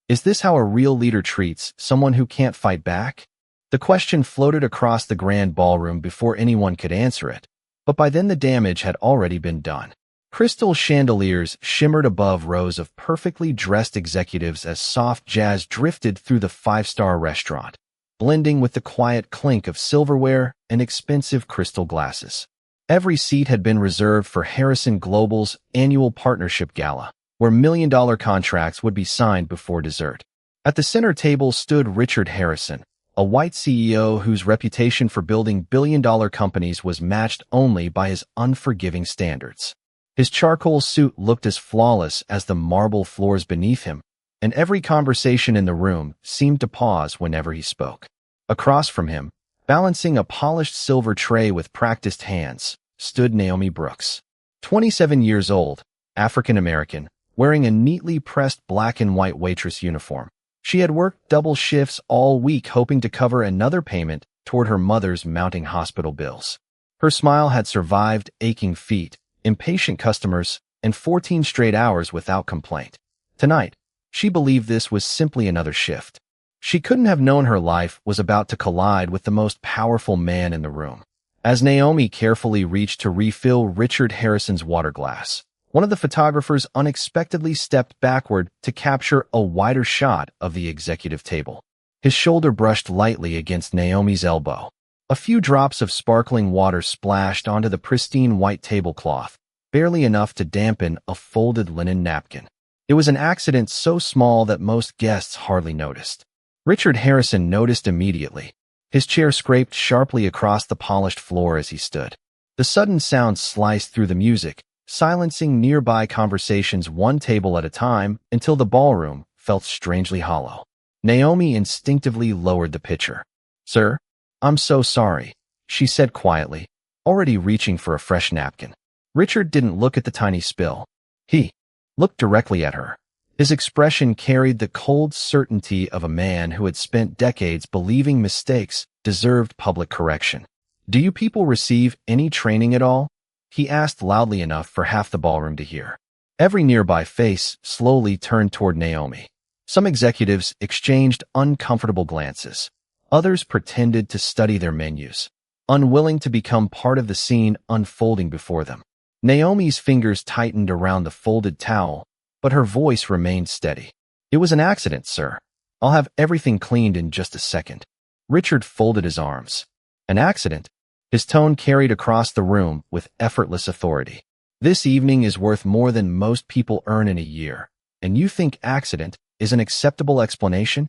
Is this how a real leader treats someone who can't fight back? The question floated across the grand ballroom before anyone could answer it, but by then the damage had already been done. Crystal chandeliers shimmered above rows of perfectly dressed executives as soft jazz drifted through the five-star restaurant, blending with the quiet clink of silverware and expensive crystal glasses. Every seat had been reserved for Harrison Global's annual partnership gala, where million-dollar contracts would be signed before dessert. At the center table stood Richard Harrison, a white CEO whose reputation for building billion-dollar companies was matched only by his unforgiving standards. His charcoal suit looked as flawless as the marble floors beneath him, and every conversation in the room seemed to pause whenever he spoke. Across from him, balancing a polished silver tray with practiced hands, stood Naomi Brooks. 27 years old, African-American, wearing a neatly pressed black and white waitress uniform. She had worked double shifts all week hoping to cover another payment toward her mother's mounting hospital bills. Her smile had survived aching feet, impatient customers, and 14 straight hours without complaint. Tonight, she believed this was simply another shift. She couldn't have known her life was about to collide with the most powerful man in the room. As Naomi carefully reached to refill Richard Harrison's water glass, one of the photographers unexpectedly stepped backward to capture a wider shot of the executive table. His shoulder brushed lightly against Naomi's elbow. A few drops of sparkling water splashed onto the pristine white tablecloth, barely enough to dampen a folded linen napkin. It was an accident so small that most guests hardly noticed. Richard Harrison noticed immediately. His chair scraped sharply across the polished floor as he stood. The sudden sound sliced through the music, silencing nearby conversations one table at a time until the ballroom felt strangely hollow. Naomi instinctively lowered the pitcher. "Sir, I'm so sorry," she said quietly, already reaching for a fresh napkin. Richard didn't look at the tiny spill. He looked directly at her. His expression carried the cold certainty of a man who had spent decades believing mistakes deserved public correction. "Do you people receive any training at all?" he asked loudly enough for half the ballroom to hear. Every nearby face slowly turned toward Naomi. Some executives exchanged uncomfortable glances. Others pretended to study their menus, unwilling to become part of the scene unfolding before them. Naomi's fingers tightened around the folded towel, but her voice remained steady. "It was an accident, sir. I'll have everything cleaned in just a second." Richard folded his arms. "An accident?" His tone carried across the room with effortless authority. "This evening is worth more than most people earn in a year, and you think accident is an acceptable explanation?"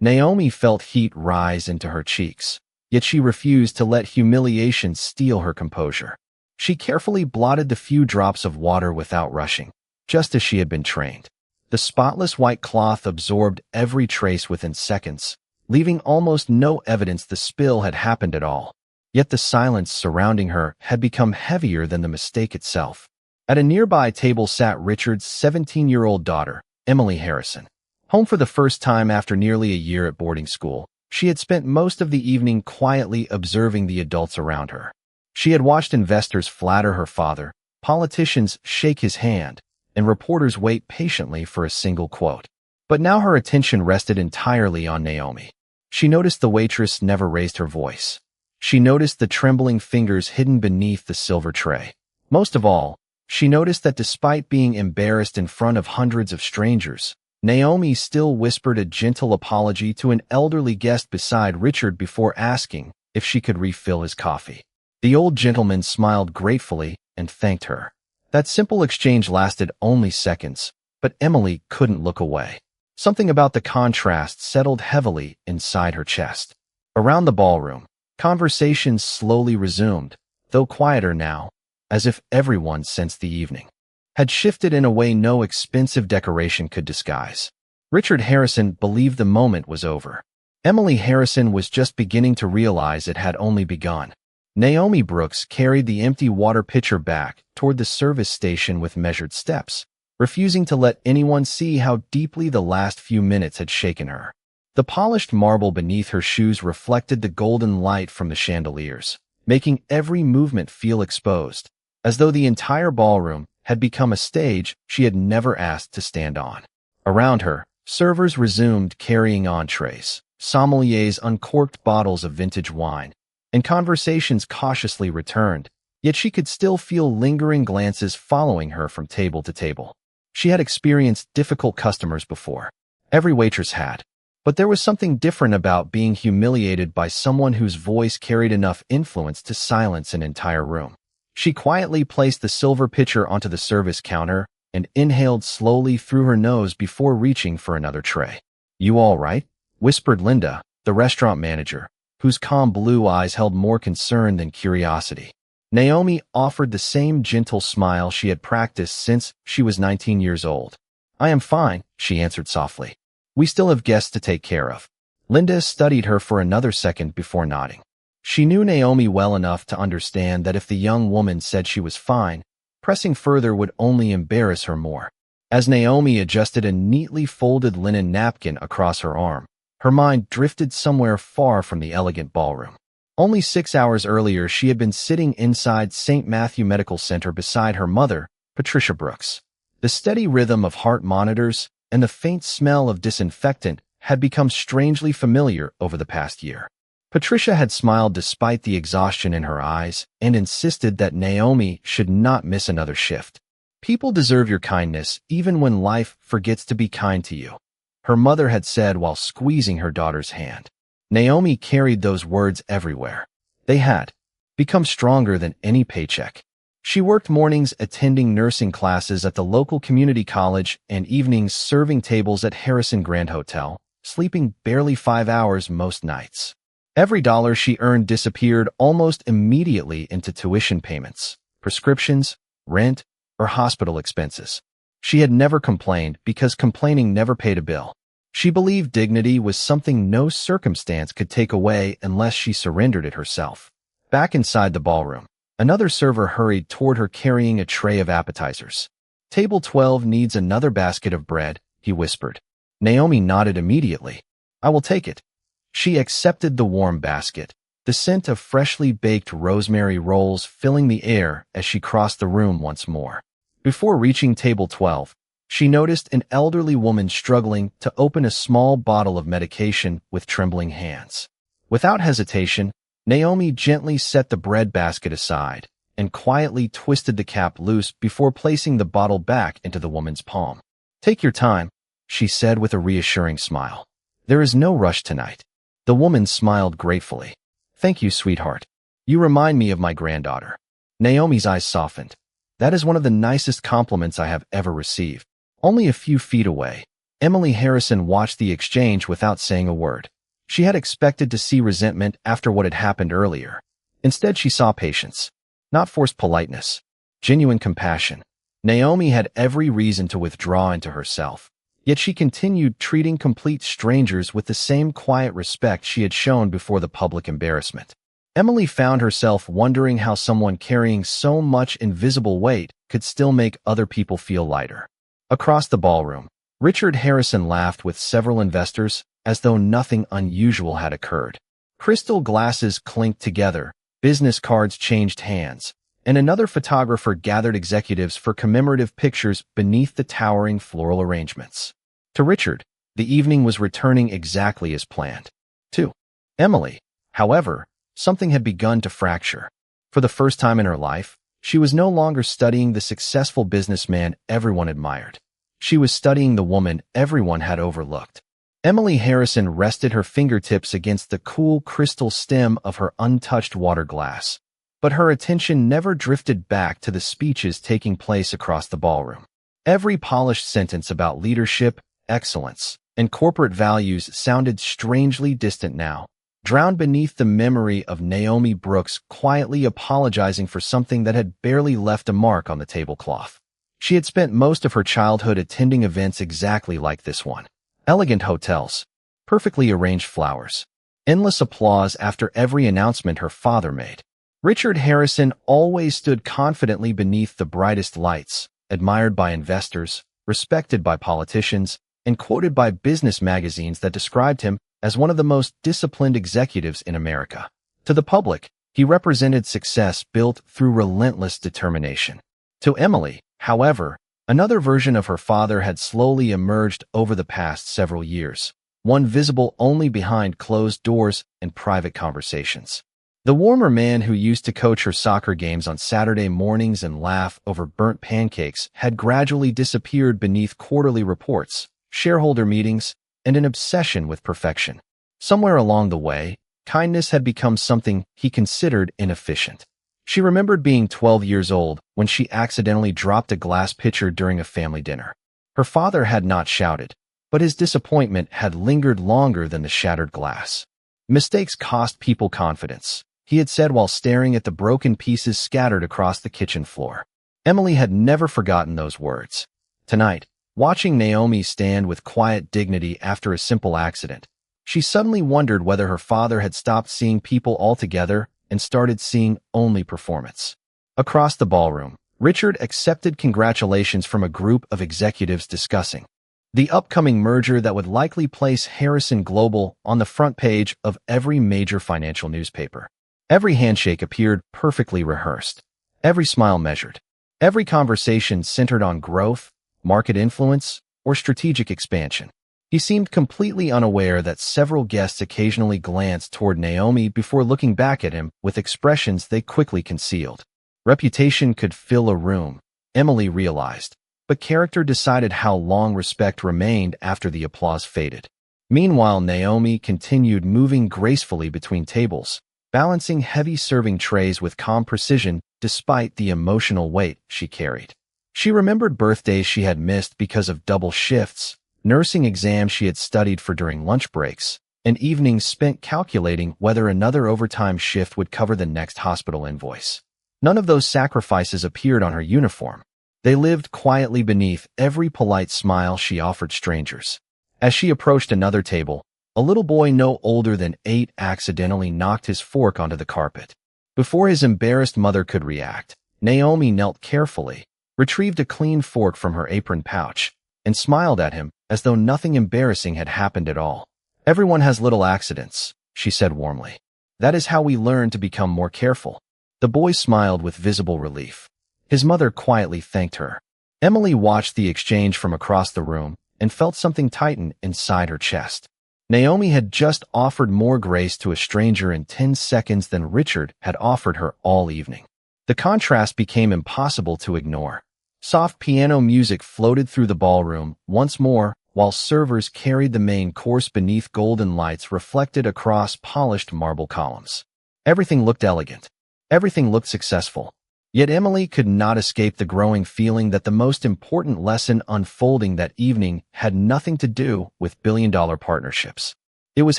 Naomi felt heat rise into her cheeks, yet she refused to let humiliation steal her composure. She carefully blotted the few drops of water without rushing, just as she had been trained. The spotless white cloth absorbed every trace within seconds, leaving almost no evidence the spill had happened at all. Yet the silence surrounding her had become heavier than the mistake itself. At a nearby table sat Richard's 17-year-old daughter, Emily Harrison. Home for the first time after nearly a year at boarding school, she had spent most of the evening quietly observing the adults around her. She had watched investors flatter her father, politicians shake his hand, and reporters wait patiently for a single quote. But now her attention rested entirely on Naomi. She noticed the waitress never raised her voice. She noticed the trembling fingers hidden beneath the silver tray. Most of all, she noticed that despite being embarrassed in front of hundreds of strangers, Naomi still whispered a gentle apology to an elderly guest beside Richard before asking if she could refill his coffee. The old gentleman smiled gratefully and thanked her. That simple exchange lasted only seconds, but Emily couldn't look away. Something about the contrast settled heavily inside her chest. Around the ballroom, conversations slowly resumed, though quieter now, as if everyone sensed the evening had shifted in a way no expensive decoration could disguise. Richard Harrison believed the moment was over. Emily Harrison was just beginning to realize it had only begun. Naomi Brooks carried the empty water pitcher back toward the service station with measured steps, refusing to let anyone see how deeply the last few minutes had shaken her. The polished marble beneath her shoes reflected the golden light from the chandeliers, making every movement feel exposed, as though the entire ballroom had become a stage she had never asked to stand on. Around her, Servers resumed carrying entrees, sommeliers uncorked bottles of vintage wine, and conversations cautiously returned, yet she could still feel lingering glances following her from table to table. She had experienced difficult customers before. Every waitress had. But there was something different about being humiliated by someone whose voice carried enough influence to silence an entire room. She quietly placed the silver pitcher onto the service counter and inhaled slowly through her nose before reaching for another tray. "You all right?" whispered Linda, the restaurant manager, whose calm blue eyes held more concern than curiosity. Naomi offered the same gentle smile she had practiced since she was 19 years old. "I am fine," she answered softly. "We still have guests to take care of." Linda studied her for another second before nodding. She knew Naomi well enough to understand that if the young woman said she was fine, pressing further would only embarrass her more. As Naomi adjusted a neatly folded linen napkin across her arm, her mind drifted somewhere far from the elegant ballroom. Only 6 hours earlier, she had been sitting inside St. Matthew Medical Center beside her mother, Patricia Brooks. The steady rhythm of heart monitors and the faint smell of disinfectant had become strangely familiar over the past year. Patricia had smiled despite the exhaustion in her eyes and insisted that Naomi should not miss another shift. "People deserve your kindness even when life forgets to be kind to you," her mother had said while squeezing her daughter's hand. Naomi carried those words everywhere. They had become stronger than any paycheck. She worked mornings attending nursing classes at the local community college and evenings serving tables at Harrison Grand Hotel, sleeping barely 5 hours most nights. Every dollar she earned disappeared almost immediately into tuition payments, prescriptions, rent, or hospital expenses. She had never complained because complaining never paid a bill. She believed dignity was something no circumstance could take away unless she surrendered it herself. Back inside the ballroom, another server hurried toward her carrying a tray of appetizers. "Table 12 needs another basket of bread," he whispered. Naomi nodded immediately. "I will take it." She accepted the warm basket, the scent of freshly baked rosemary rolls filling the air as she crossed the room once more. Before reaching table 12, she noticed an elderly woman struggling to open a small bottle of medication with trembling hands. Without hesitation, Naomi gently set the bread basket aside and quietly twisted the cap loose before placing the bottle back into the woman's palm. "Take your time," she said with a reassuring smile. "There is no rush tonight." The woman smiled gratefully. "Thank you, sweetheart. You remind me of my granddaughter." Naomi's eyes softened. "That is one of the nicest compliments I have ever received." Only a few feet away, Emily Harrison watched the exchange without saying a word. She had expected to see resentment after what had happened earlier. Instead, she saw patience, not forced politeness, genuine compassion. Naomi had every reason to withdraw into herself, yet she continued treating complete strangers with the same quiet respect she had shown before the public embarrassment. Emily found herself wondering how someone carrying so much invisible weight could still make other people feel lighter. Across the ballroom, Richard Harrison laughed with several investors as though nothing unusual had occurred. Crystal glasses clinked together, business cards changed hands, and another photographer gathered executives for commemorative pictures beneath the towering floral arrangements. To Richard, the evening was returning exactly as planned. To Emily, however, something had begun to fracture. For the first time in her life, she was no longer studying the successful businessman everyone admired. She was studying the woman everyone had overlooked. Emily Harrison rested her fingertips against the cool crystal stem of her untouched water glass, but her attention never drifted back to the speeches taking place across the ballroom. Every polished sentence about leadership, excellence, and corporate values sounded strangely distant now, drowned beneath the memory of Naomi Brooks quietly apologizing for something that had barely left a mark on the tablecloth. She had spent most of her childhood attending events exactly like this one. Elegant hotels, perfectly arranged flowers, endless applause after every announcement her father made. Richard Harrison always stood confidently beneath the brightest lights, admired by investors, respected by politicians, and quoted by business magazines that described him as one of the most disciplined executives in America. To the public, he represented success built through relentless determination. To Emily, however, Another version of her father had slowly emerged over the past several years, one visible only behind closed doors and private conversations. The warmer man who used to coach her soccer games on Saturday mornings and laugh over burnt pancakes had gradually disappeared beneath quarterly reports, shareholder meetings, and an obsession with perfection. Somewhere along the way, kindness had become something he considered inefficient. She remembered being 12 years old when she accidentally dropped a glass pitcher during a family dinner. Her father had not shouted, but his disappointment had lingered longer than the shattered glass. Mistakes cost people confidence, he had said while staring at the broken pieces scattered across the kitchen floor. Emily had never forgotten those words. Tonight, watching Naomi stand with quiet dignity after a simple accident, she suddenly wondered whether her father had stopped seeing people altogether and started seeing only performance. Across the ballroom, Richard accepted congratulations from a group of executives discussing the upcoming merger that would likely place Harrison Global on the front page of every major financial newspaper. Every handshake appeared perfectly rehearsed, every smile measured, every conversation centered on growth, market influence, or strategic expansion. He seemed completely unaware that several guests occasionally glanced toward Naomi before looking back at him with expressions they quickly concealed. Reputation could fill a room, Emily realized, but character decided how long respect remained after the applause faded. Meanwhile, Naomi continued moving gracefully between tables, balancing heavy serving trays with calm precision despite the emotional weight she carried. She remembered birthdays she had missed because of double shifts, nursing exams she had studied for during lunch breaks, and evenings spent calculating whether another overtime shift would cover the next hospital invoice. None of those sacrifices appeared on her uniform. They lived quietly beneath every polite smile she offered strangers. As she approached another table, a little boy no older than 8 accidentally knocked his fork onto the carpet. Before his embarrassed mother could react, Naomi knelt carefully, retrieved a clean fork from her apron pouch, and smiled at him as though nothing embarrassing had happened at all. "Everyone has little accidents," she said warmly. "That is how we learn to become more careful." The boy smiled with visible relief. His mother quietly thanked her. Emily watched the exchange from across the room and felt something tighten inside her chest. Naomi had just offered more grace to a stranger in 10 seconds than Richard had offered her all evening. The contrast became impossible to ignore. Soft piano music floated through the ballroom once more, while servers carried the main course beneath golden lights reflected across polished marble columns. Everything looked elegant. Everything looked successful. Yet Emily could not escape the growing feeling that the most important lesson unfolding that evening had nothing to do with billion-dollar partnerships. It was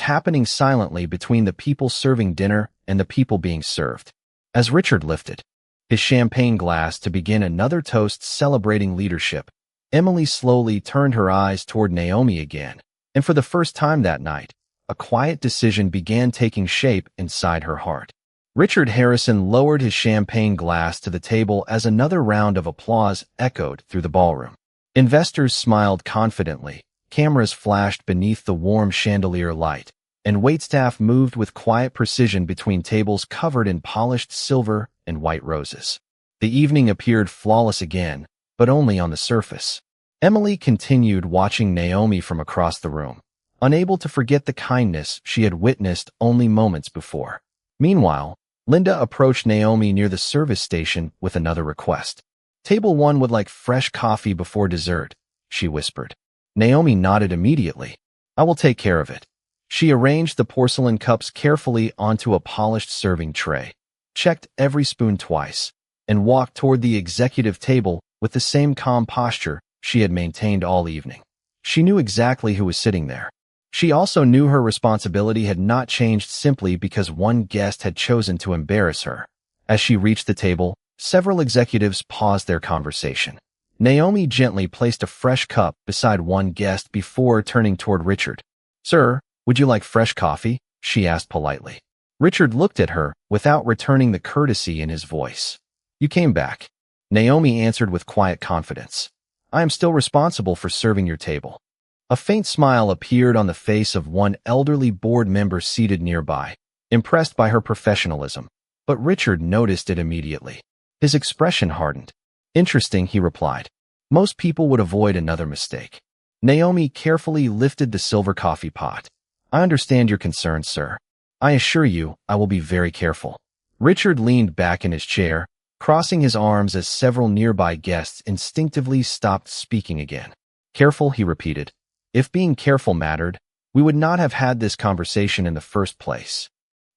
happening silently between the people serving dinner and the people being served. As Richard lifted his champagne glass to begin another toast celebrating leadership, Emily slowly turned her eyes toward Naomi again, and for the first time that night, a quiet decision began taking shape inside her heart. Richard Harrison lowered his champagne glass to the table as another round of applause echoed through the ballroom. Investors smiled confidently, cameras flashed beneath the warm chandelier light, and waitstaff moved with quiet precision between tables covered in polished silver and white roses. The evening appeared flawless again, but only on the surface. Emily continued watching Naomi from across the room, unable to forget the kindness she had witnessed only moments before. Meanwhile, Linda approached Naomi near the service station with another request. "Table 1 would like fresh coffee before dessert," she whispered. Naomi nodded immediately. "I will take care of it." She arranged the porcelain cups carefully onto a polished serving tray, checked every spoon twice, and walked toward the executive table with the same calm posture she had maintained all evening. She knew exactly who was sitting there. She also knew her responsibility had not changed simply because one guest had chosen to embarrass her. As she reached the table, several executives paused their conversation. Naomi gently placed a fresh cup beside one guest before turning toward Richard. "Sir, would you like fresh coffee?" she asked politely. Richard looked at her without returning the courtesy in his voice. "You came back," Naomi answered with quiet confidence. "I am still responsible for serving your table." A faint smile appeared on the face of one elderly board member seated nearby, impressed by her professionalism, but Richard noticed it immediately. His expression hardened. "Interesting," he replied. Most people would avoid another mistake. Naomi carefully lifted the silver coffee pot. I understand your concerns, sir. I assure you, I will be very careful. Richard leaned back in his chair, crossing his arms as several nearby guests instinctively stopped speaking again. Careful, he repeated. If being careful mattered, we would not have had this conversation in the first place.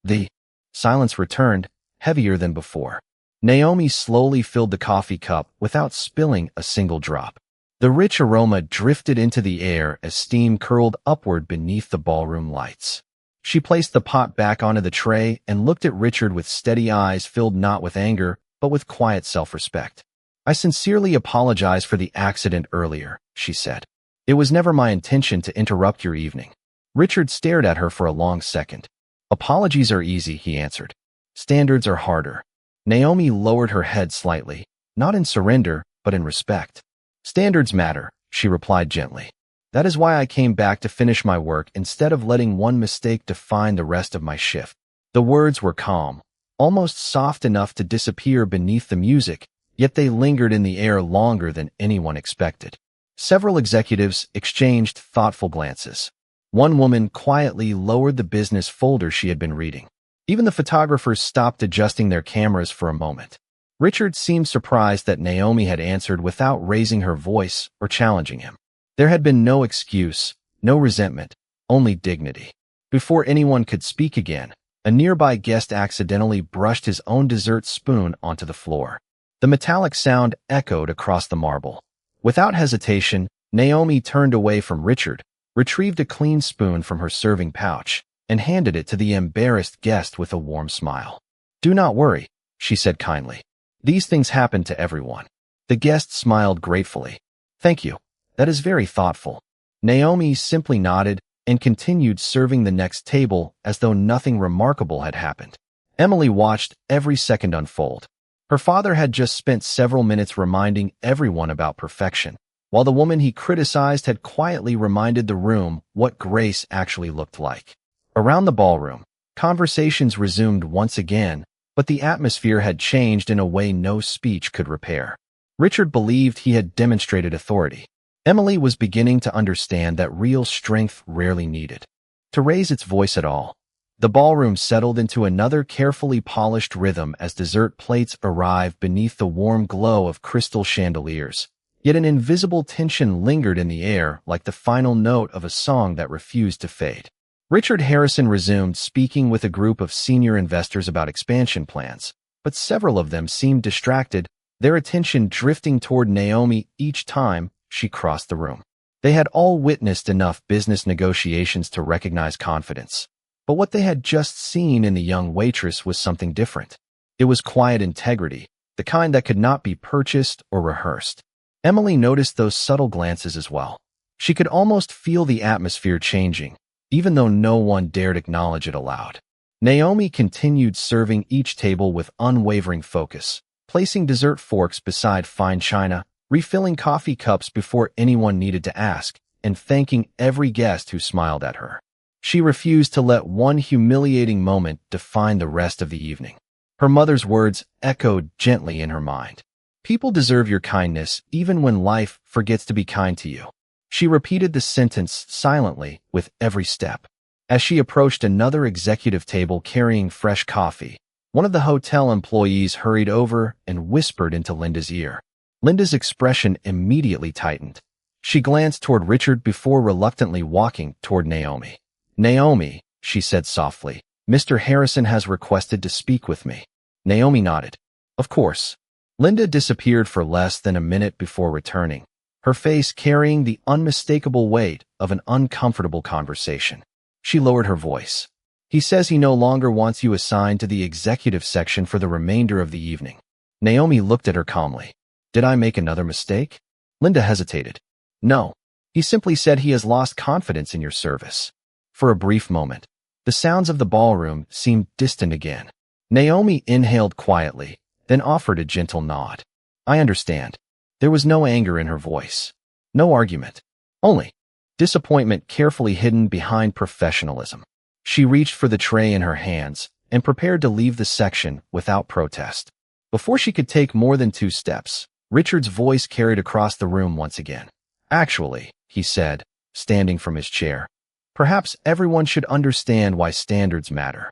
The silence returned, heavier than before. Naomi slowly filled the coffee cup without spilling a single drop. The rich aroma drifted into the air as steam curled upward beneath the ballroom lights. She placed the pot back onto the tray and looked at Richard with steady eyes filled not with anger, but with quiet self-respect. I sincerely apologize for the accident earlier, she said. It was never my intention to interrupt your evening. Richard stared at her for a long second. Apologies are easy, he answered. Standards are harder. Naomi lowered her head slightly, not in surrender, but in respect. Standards matter, she replied gently. That is why I came back to finish my work instead of letting one mistake define the rest of my shift. The words were calm, almost soft enough to disappear beneath the music, yet they lingered in the air longer than anyone expected. Several executives exchanged thoughtful glances. One woman quietly lowered the business folder she had been reading. Even the photographers stopped adjusting their cameras for a moment. Richard seemed surprised that Naomi had answered without raising her voice or challenging him. There had been no excuse, no resentment, only dignity. Before anyone could speak again, a nearby guest accidentally brushed his own dessert spoon onto the floor. The metallic sound echoed across the marble. Without hesitation, Naomi turned away from Richard, retrieved a clean spoon from her serving pouch, and handed it to the embarrassed guest with a warm smile. Do not worry, she said kindly. These things happen to everyone. The guest smiled gratefully. Thank you. That is very thoughtful. Naomi simply nodded and continued serving the next table as though nothing remarkable had happened. Emily watched every second unfold. Her father had just spent several minutes reminding everyone about perfection, while the woman he criticized had quietly reminded the room what grace actually looked like. Around the ballroom, conversations resumed once again, but the atmosphere had changed in a way no speech could repair. Richard believed he had demonstrated authority. Emily was beginning to understand that real strength rarely needed to raise its voice at all. The ballroom settled into another carefully polished rhythm as dessert plates arrived beneath the warm glow of crystal chandeliers. Yet an invisible tension lingered in the air like the final note of a song that refused to fade. Richard Harrison resumed speaking with a group of senior investors about expansion plans, but several of them seemed distracted, their attention drifting toward Naomi each time she crossed the room. They had all witnessed enough business negotiations to recognize confidence. But what they had just seen in the young waitress was something different. It was quiet integrity, the kind that could not be purchased or rehearsed. Emily noticed those subtle glances as well. She could almost feel the atmosphere changing, even though no one dared acknowledge it aloud. Naomi continued serving each table with unwavering focus, placing dessert forks beside fine china, refilling coffee cups before anyone needed to ask, and thanking every guest who smiled at her. She refused to let one humiliating moment define the rest of the evening. Her mother's words echoed gently in her mind. People deserve your kindness even when life forgets to be kind to you. She repeated the sentence silently with every step. As she approached another executive table carrying fresh coffee, one of the hotel employees hurried over and whispered into Linda's ear. Linda's expression immediately tightened. She glanced toward Richard before reluctantly walking toward Naomi. Naomi, she said softly, Mr. Harrison has requested to speak with me. Naomi nodded. Of course. Linda disappeared for less than a minute before returning, her face carrying the unmistakable weight of an uncomfortable conversation. She lowered her voice. He says he no longer wants you assigned to the executive section for the remainder of the evening. Naomi looked at her calmly. Did I make another mistake? Linda hesitated. No. He simply said he has lost confidence in your service. For a brief moment, the sounds of the ballroom seemed distant again. Naomi inhaled quietly, then offered a gentle nod. I understand. There was no anger in her voice. No argument. Only disappointment carefully hidden behind professionalism. She reached for the tray in her hands and prepared to leave the section without protest. Before she could take more than 2 steps, Richard's voice carried across the room once again. Actually, he said, standing from his chair, perhaps everyone should understand why standards matter.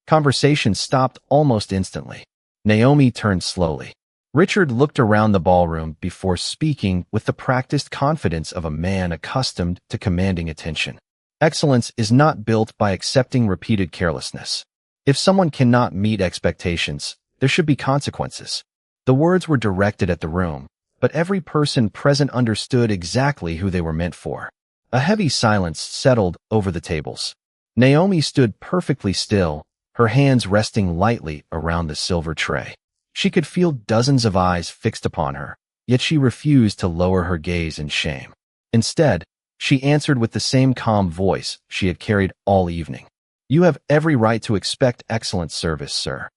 Conversation stopped almost instantly. Naomi turned slowly. Richard looked around the ballroom before speaking with the practiced confidence of a man accustomed to commanding attention. Excellence is not built by accepting repeated carelessness. If someone cannot meet expectations, there should be consequences. The words were directed at the room, but every person present understood exactly who they were meant for. A heavy silence settled over the tables. Naomi stood perfectly still, her hands resting lightly around the silver tray. She could feel dozens of eyes fixed upon her, yet she refused to lower her gaze in shame. Instead, she answered with the same calm voice she had carried all evening. "You have every right to expect excellent service, sir."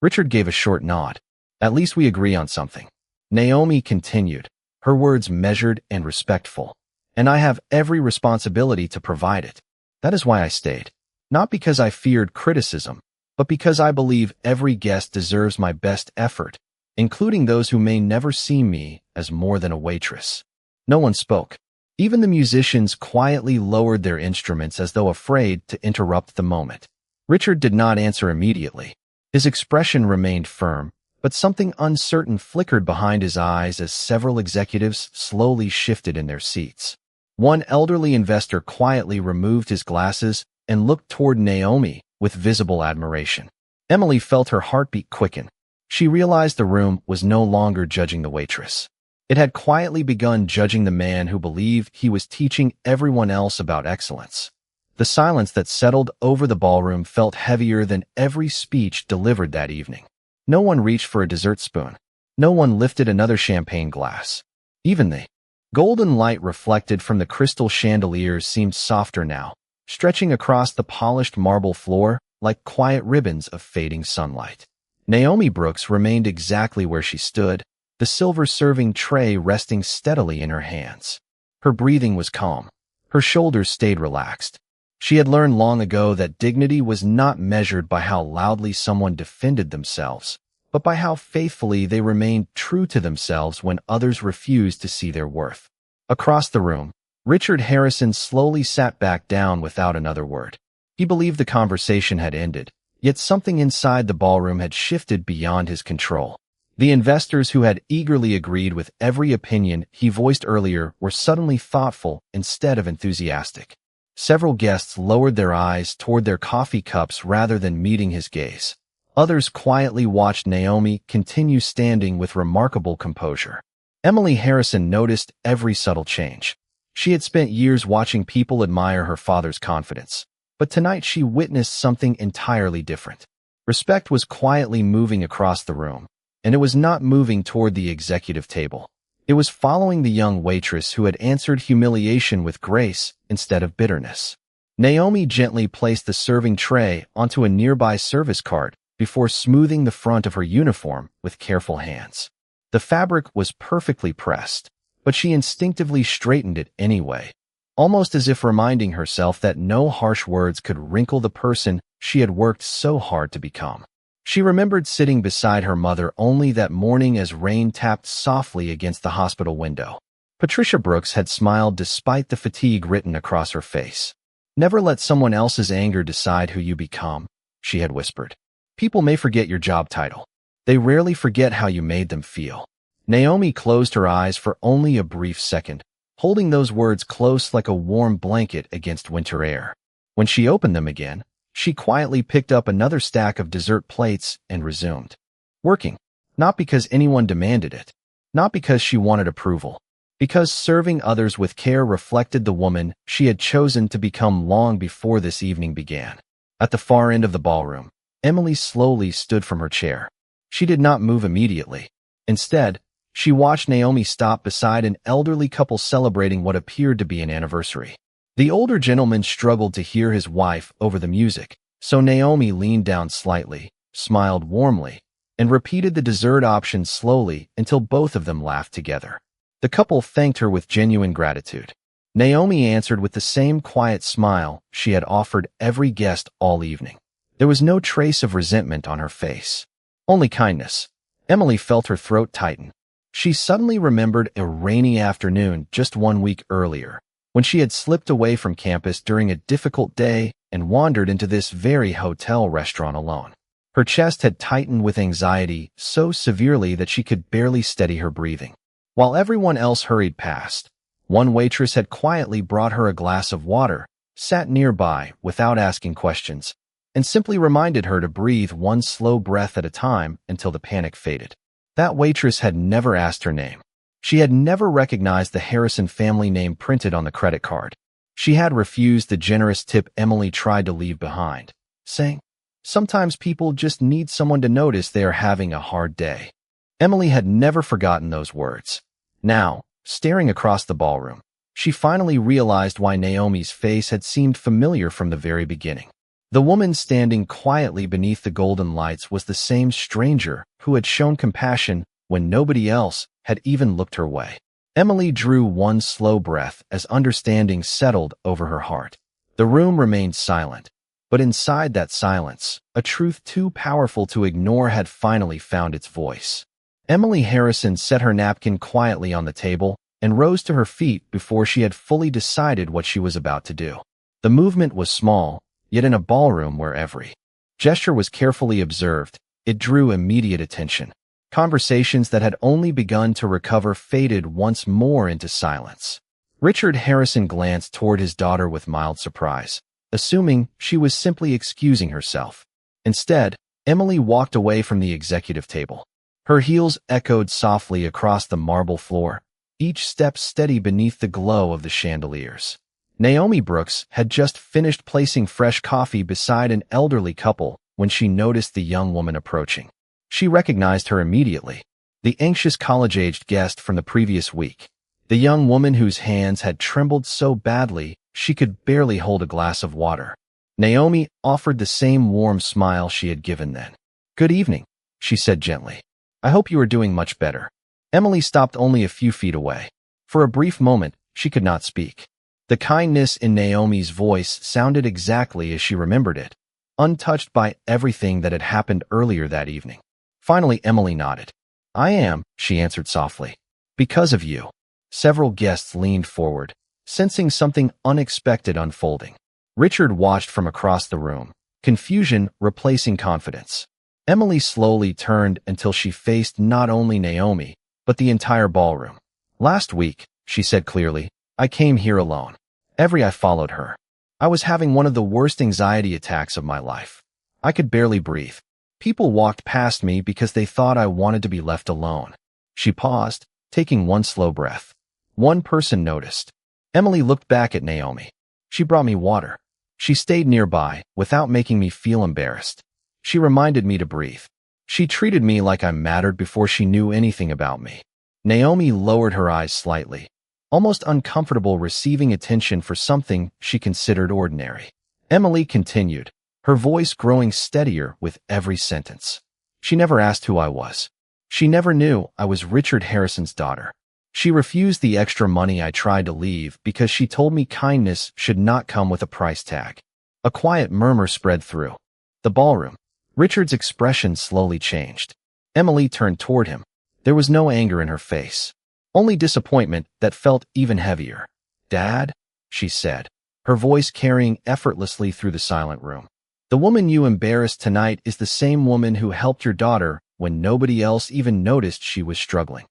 Richard gave a short nod. "At least we agree on something." Naomi continued, her words measured and respectful. "And I have every responsibility to provide it. That is why I stayed. Not because I feared criticism, but because I believe every guest deserves my best effort, including those who may never see me as more than a waitress." No one spoke. Even the musicians quietly lowered their instruments as though afraid to interrupt the moment. Richard did not answer immediately. His expression remained firm, but something uncertain flickered behind his eyes as several executives slowly shifted in their seats. One elderly investor quietly removed his glasses and looked toward Naomi with visible admiration. Emily felt her heartbeat quicken. She realized the room was no longer judging the waitress. It had quietly begun judging the man who believed he was teaching everyone else about excellence. The silence that settled over the ballroom felt heavier than every speech delivered that evening. No one reached for a dessert spoon. No one lifted another champagne glass. Even the golden light reflected from the crystal chandeliers seemed softer now, stretching across the polished marble floor like quiet ribbons of fading sunlight. Naomi Brooks remained exactly where she stood, the silver serving tray resting steadily in her hands. Her breathing was calm. Her shoulders stayed relaxed. She had learned long ago that dignity was not measured by how loudly someone defended themselves, but by how faithfully they remained true to themselves when others refused to see their worth. Across the room, Richard Harrison slowly sat back down without another word. He believed the conversation had ended, yet something inside the ballroom had shifted beyond his control. The investors who had eagerly agreed with every opinion he voiced earlier were suddenly thoughtful instead of enthusiastic. Several guests lowered their eyes toward their coffee cups rather than meeting his gaze. Others quietly watched Naomi continue standing with remarkable composure. Emily Harrison noticed every subtle change. She had spent years watching people admire her father's confidence, but tonight she witnessed something entirely different. Respect was quietly moving across the room, and it was not moving toward the executive table. It was following the young waitress who had answered humiliation with grace instead of bitterness. Naomi gently placed the serving tray onto a nearby service cart before smoothing the front of her uniform with careful hands. The fabric was perfectly pressed, but she instinctively straightened it anyway, almost as if reminding herself that no harsh words could wrinkle the person she had worked so hard to become. She remembered sitting beside her mother only that morning as rain tapped softly against the hospital window. Patricia Brooks had smiled despite the fatigue written across her face. "Never let someone else's anger decide who you become," she had whispered. "People may forget your job title. They rarely forget how you made them feel." Naomi closed her eyes for only a brief second, holding those words close like a warm blanket against winter air. When she opened them again, she quietly picked up another stack of dessert plates and resumed working, not because anyone demanded it, not because she wanted approval, because serving others with care reflected the woman she had chosen to become long before this evening began. At the far end of the ballroom, Emily slowly stood from her chair. She did not move immediately. Instead, she watched Naomi stop beside an elderly couple celebrating what appeared to be an anniversary. The older gentleman struggled to hear his wife over the music, so Naomi leaned down slightly, smiled warmly, and repeated the dessert option slowly until both of them laughed together. The couple thanked her with genuine gratitude. Naomi answered with the same quiet smile she had offered every guest all evening. There was no trace of resentment on her face, only kindness. Emily felt her throat tighten. She suddenly remembered a rainy afternoon just 1 week earlier, when she had slipped away from campus during a difficult day and wandered into this very hotel restaurant alone. Her chest had tightened with anxiety so severely that she could barely steady her breathing. While everyone else hurried past, one waitress had quietly brought her a glass of water, sat nearby without asking questions, and simply reminded her to breathe one slow breath at a time until the panic faded. That waitress had never asked her name. She had never recognized the Harrison family name printed on the credit card. She had refused the generous tip Emily tried to leave behind, saying, "Sometimes people just need someone to notice they are having a hard day." Emily had never forgotten those words. Now, staring across the ballroom, she finally realized why Naomi's face had seemed familiar from the very beginning. The woman standing quietly beneath the golden lights was the same stranger who had shown compassion when nobody else had even looked her way. Emily drew one slow breath as understanding settled over her heart. The room remained silent, but inside that silence, a truth too powerful to ignore had finally found its voice. Emily Harrison set her napkin quietly on the table and rose to her feet before she had fully decided what she was about to do. The movement was small, yet in a ballroom where every gesture was carefully observed, it drew immediate attention. Conversations that had only begun to recover faded once more into silence. Richard Harrison glanced toward his daughter with mild surprise, assuming she was simply excusing herself. Instead, Emily walked away from the executive table. Her heels echoed softly across the marble floor, each step steady beneath the glow of the chandeliers. Naomi Brooks had just finished placing fresh coffee beside an elderly couple when she noticed the young woman approaching. She recognized her immediately, the anxious college-aged guest from the previous week, the young woman whose hands had trembled so badly she could barely hold a glass of water. Naomi offered the same warm smile she had given then. "Good evening," she said gently. "I hope you are doing much better." Emily stopped only a few feet away. For a brief moment, she could not speak. The kindness in Naomi's voice sounded exactly as she remembered it, untouched by everything that had happened earlier that evening. Finally, Emily nodded. "I am," she answered softly. "Because of you." Several guests leaned forward, sensing something unexpected unfolding. Richard watched from across the room, confusion replacing confidence. Emily slowly turned until she faced not only Naomi, but the entire ballroom. "Last week," she said clearly, "I came here alone. I followed her. I was having one of the worst anxiety attacks of my life. I could barely breathe. People walked past me because they thought I wanted to be left alone." She paused, taking one slow breath. One person noticed. Emily looked back at Naomi. "She brought me water. She stayed nearby, without making me feel embarrassed. She reminded me to breathe. She treated me like I mattered before she knew anything about me." Naomi lowered her eyes slightly, almost uncomfortable receiving attention for something she considered ordinary. Emily continued, her voice growing steadier with every sentence. "She never asked who I was. She never knew I was Richard Harrison's daughter. She refused the extra money I tried to leave because she told me kindness should not come with a price tag." A quiet murmur spread through the ballroom. Richard's expression slowly changed. Emily turned toward him. There was no anger in her face, only disappointment that felt even heavier. "Dad?" she said, her voice carrying effortlessly through the silent room. "The woman you embarrassed tonight is the same woman who helped your daughter when nobody else even noticed she was struggling."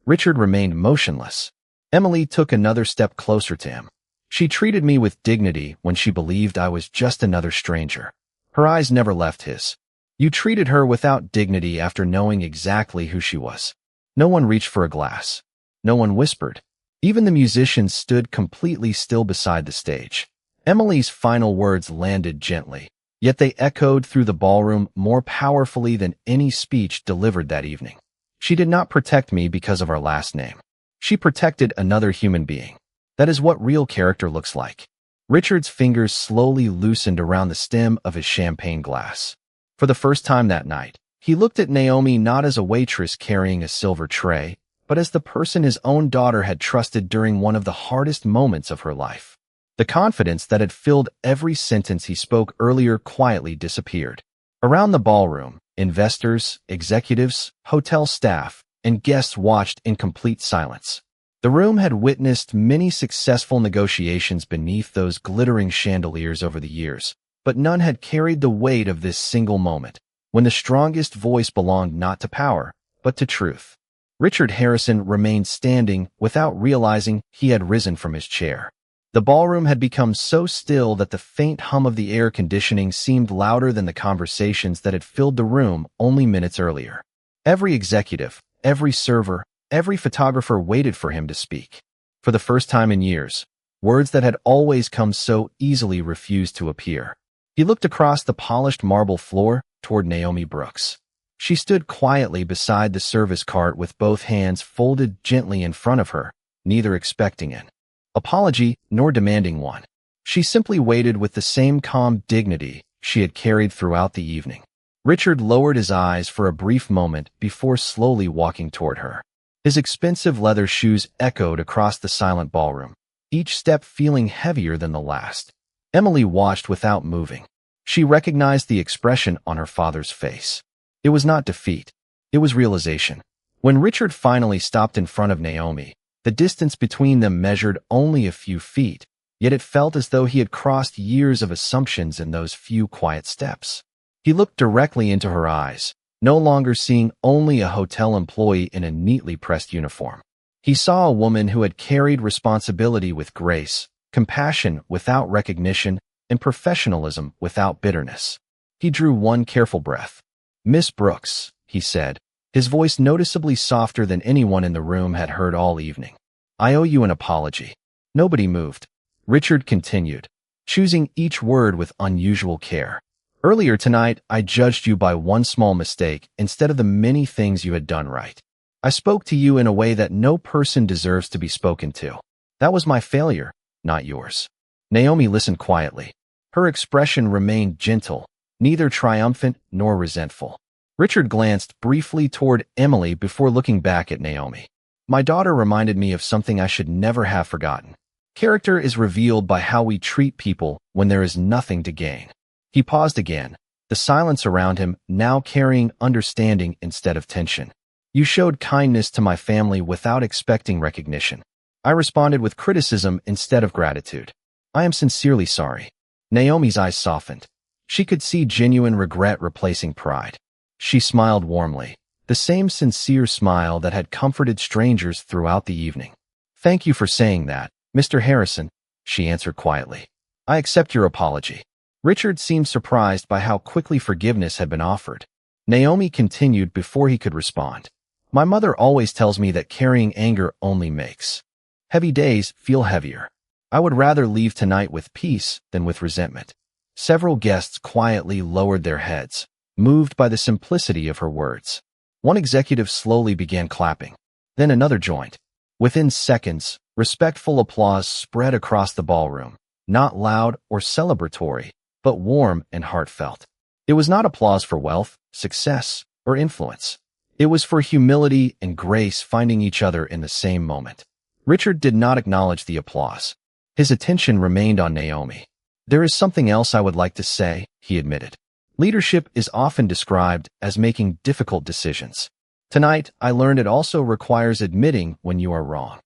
Richard remained motionless. Emily took another step closer to him. "She treated me with dignity when she believed I was just another stranger." Her eyes never left his. "You treated her without dignity after knowing exactly who she was." No one reached for a glass. No one whispered. Even the musicians stood completely still beside the stage. Emily's final words landed gently, yet they echoed through the ballroom more powerfully than any speech delivered that evening. "She did not protect me because of our last name. She protected another human being. That is what real character looks like." Richard's fingers slowly loosened around the stem of his champagne glass. For the first time that night, he looked at Naomi not as a waitress carrying a silver tray, but as the person his own daughter had trusted during one of the hardest moments of her life. The confidence that had filled every sentence he spoke earlier quietly disappeared. Around the ballroom, investors, executives, hotel staff, and guests watched in complete silence. The room had witnessed many successful negotiations beneath those glittering chandeliers over the years, but none had carried the weight of this single moment, when the strongest voice belonged not to power, but to truth. Richard Harrison remained standing without realizing he had risen from his chair. The ballroom had become so still that the faint hum of the air conditioning seemed louder than the conversations that had filled the room only minutes earlier. Every executive, every server, every photographer waited for him to speak. For the first time in years, words that had always come so easily refused to appear. He looked across the polished marble floor toward Naomi Brooks. She stood quietly beside the service cart with both hands folded gently in front of her, neither expecting an apology nor demanding one. She simply waited with the same calm dignity she had carried throughout the evening. Richard lowered his eyes for a brief moment before slowly walking toward her. His expensive leather shoes echoed across the silent ballroom, each step feeling heavier than the last. Emily watched without moving. She recognized the expression on her father's face. It was not defeat. It was realization. When Richard finally stopped in front of Naomi, the distance between them measured only a few feet, yet it felt as though he had crossed years of assumptions in those few quiet steps. He looked directly into her eyes, no longer seeing only a hotel employee in a neatly pressed uniform. He saw a woman who had carried responsibility with grace, compassion without recognition, and professionalism without bitterness. He drew one careful breath. "Miss Brooks," he said, his voice noticeably softer than anyone in the room had heard all evening. "I owe you an apology." Nobody moved. Richard continued, choosing each word with unusual care. "Earlier tonight, I judged you by one small mistake instead of the many things you had done right. I spoke to you in a way that no person deserves to be spoken to. That was my failure, not yours." Naomi listened quietly. Her expression remained gentle, neither triumphant nor resentful. Richard glanced briefly toward Emily before looking back at Naomi. "My daughter reminded me of something I should never have forgotten. Character is revealed by how we treat people when there is nothing to gain." He paused again, the silence around him now carrying understanding instead of tension. "You showed kindness to my family without expecting recognition. I responded with criticism instead of gratitude. I am sincerely sorry." Naomi's eyes softened. She could see genuine regret replacing pride. She smiled warmly, the same sincere smile that had comforted strangers throughout the evening. "Thank you for saying that, Mr. Harrison," she answered quietly. "I accept your apology." Richard seemed surprised by how quickly forgiveness had been offered. Naomi continued before he could respond. "My mother always tells me that carrying anger only makes heavy days feel heavier. I would rather leave tonight with peace than with resentment." Several guests quietly lowered their heads, moved by the simplicity of her words. One executive slowly began clapping. Then another joined. Within seconds, respectful applause spread across the ballroom, not loud or celebratory, but warm and heartfelt. It was not applause for wealth, success, or influence. It was for humility and grace finding each other in the same moment. Richard did not acknowledge the applause. His attention remained on Naomi. "There is something else I would like to say," he admitted. "Leadership is often described as making difficult decisions. Tonight, I learned it also requires admitting when you are wrong."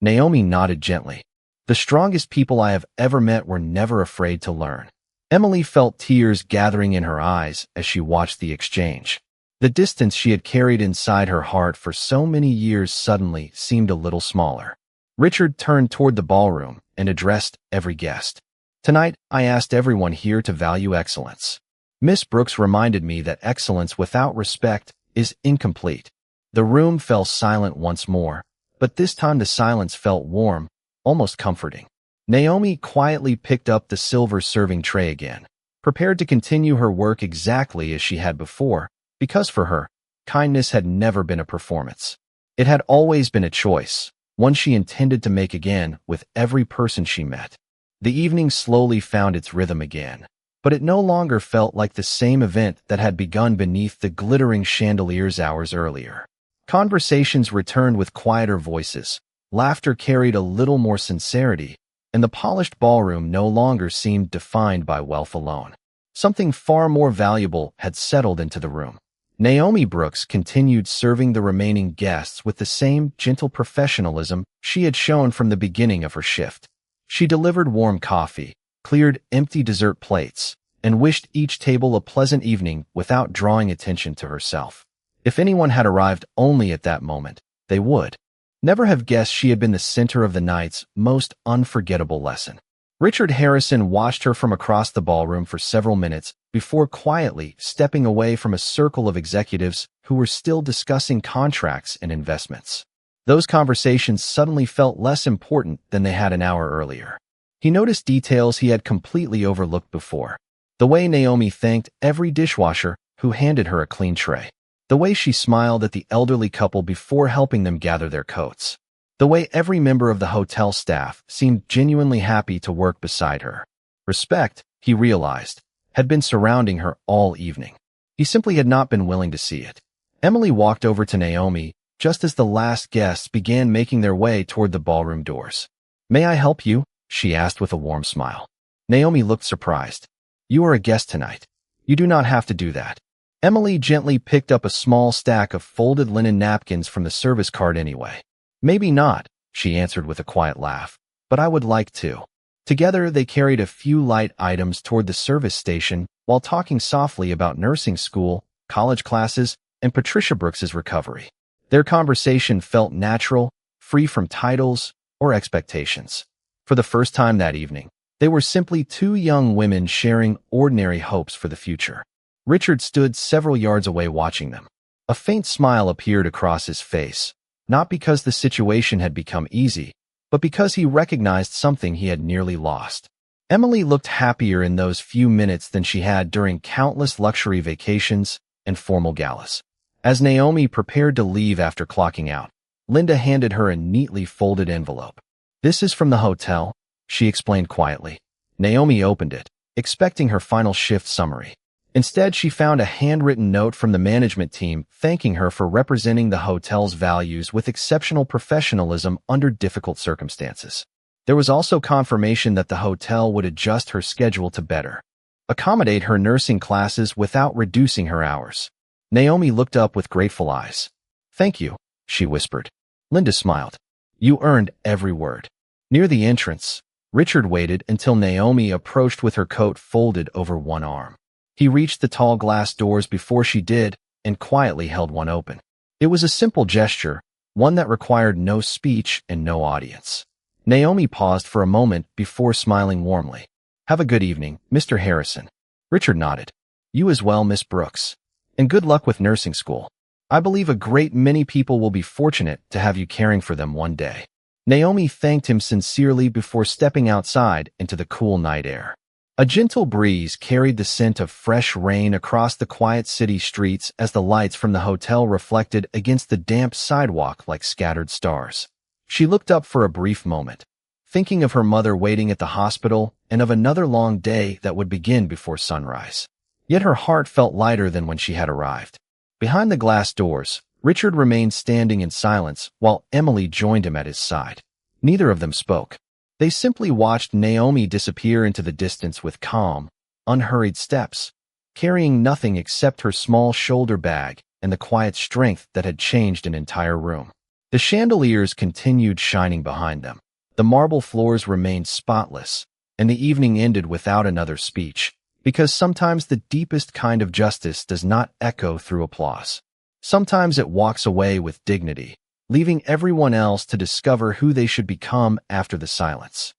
Naomi nodded gently. "The strongest people I have ever met were never afraid to learn." Emily felt tears gathering in her eyes as she watched the exchange. The distance she had carried inside her heart for so many years suddenly seemed a little smaller. Richard turned toward the ballroom and addressed every guest. "Tonight, I asked everyone here to value excellence. Miss Brooks reminded me that excellence without respect is incomplete." The room fell silent once more, but this time the silence felt warm, almost comforting. Naomi quietly picked up the silver serving tray again, prepared to continue her work exactly as she had before, because for her, kindness had never been a performance. It had always been a choice, one she intended to make again with every person she met. The evening slowly found its rhythm again, but it no longer felt like the same event that had begun beneath the glittering chandeliers hours earlier. Conversations returned with quieter voices, laughter carried a little more sincerity, and the polished ballroom no longer seemed defined by wealth alone. Something far more valuable had settled into the room. Naomi Brooks continued serving the remaining guests with the same gentle professionalism she had shown from the beginning of her shift. She delivered warm coffee, cleared empty dessert plates, and wished each table a pleasant evening without drawing attention to herself. If anyone had arrived only at that moment, they would never have guessed she had been the center of the night's most unforgettable lesson. Richard Harrison watched her from across the ballroom for several minutes before quietly stepping away from a circle of executives who were still discussing contracts and investments. Those conversations suddenly felt less important than they had an hour earlier. He noticed details he had completely overlooked before. The way Naomi thanked every dishwasher who handed her a clean tray. The way she smiled at the elderly couple before helping them gather their coats. The way every member of the hotel staff seemed genuinely happy to work beside her. Respect, he realized, had been surrounding her all evening. He simply had not been willing to see it. Emily walked over to Naomi just as the last guests began making their way toward the ballroom doors. "May I help you?" she asked with a warm smile. Naomi looked surprised. "You are a guest tonight. You do not have to do that." Emily gently picked up a small stack of folded linen napkins from the service cart anyway. "Maybe not," she answered with a quiet laugh, "but I would like to." Together, they carried a few light items toward the service station while talking softly about nursing school, college classes, and Patricia Brooks's recovery. Their conversation felt natural, free from titles or expectations. For the first time that evening, they were simply two young women sharing ordinary hopes for the future. Richard stood several yards away watching them. A faint smile appeared across his face, not because the situation had become easy, but because he recognized something he had nearly lost. Emily looked happier in those few minutes than she had during countless luxury vacations and formal galas. As Naomi prepared to leave after clocking out, Linda handed her a neatly folded envelope. "This is from the hotel," she explained quietly. Naomi opened it, expecting her final shift summary. Instead, she found a handwritten note from the management team thanking her for representing the hotel's values with exceptional professionalism under difficult circumstances. There was also confirmation that the hotel would adjust her schedule to better accommodate her nursing classes without reducing her hours. Naomi looked up with grateful eyes. "Thank you," she whispered. Linda smiled. "You earned every word." Near the entrance, Richard waited until Naomi approached with her coat folded over one arm. He reached the tall glass doors before she did and quietly held one open. It was a simple gesture, one that required no speech and no audience. Naomi paused for a moment before smiling warmly. "Have a good evening, Mr. Harrison." Richard nodded. "You as well, Miss Brooks. And good luck with nursing school. I believe a great many people will be fortunate to have you caring for them one day." Naomi thanked him sincerely before stepping outside into the cool night air. A gentle breeze carried the scent of fresh rain across the quiet city streets as the lights from the hotel reflected against the damp sidewalk like scattered stars. She looked up for a brief moment, thinking of her mother waiting at the hospital and of another long day that would begin before sunrise. Yet her heart felt lighter than when she had arrived. Behind the glass doors, Richard remained standing in silence while Emily joined him at his side. Neither of them spoke. They simply watched Naomi disappear into the distance with calm, unhurried steps, carrying nothing except her small shoulder bag and the quiet strength that had changed an entire room. The chandeliers continued shining behind them. The marble floors remained spotless, and the evening ended without another speech, because sometimes the deepest kind of justice does not echo through applause. Sometimes it walks away with dignity, leaving everyone else to discover who they should become after the silence.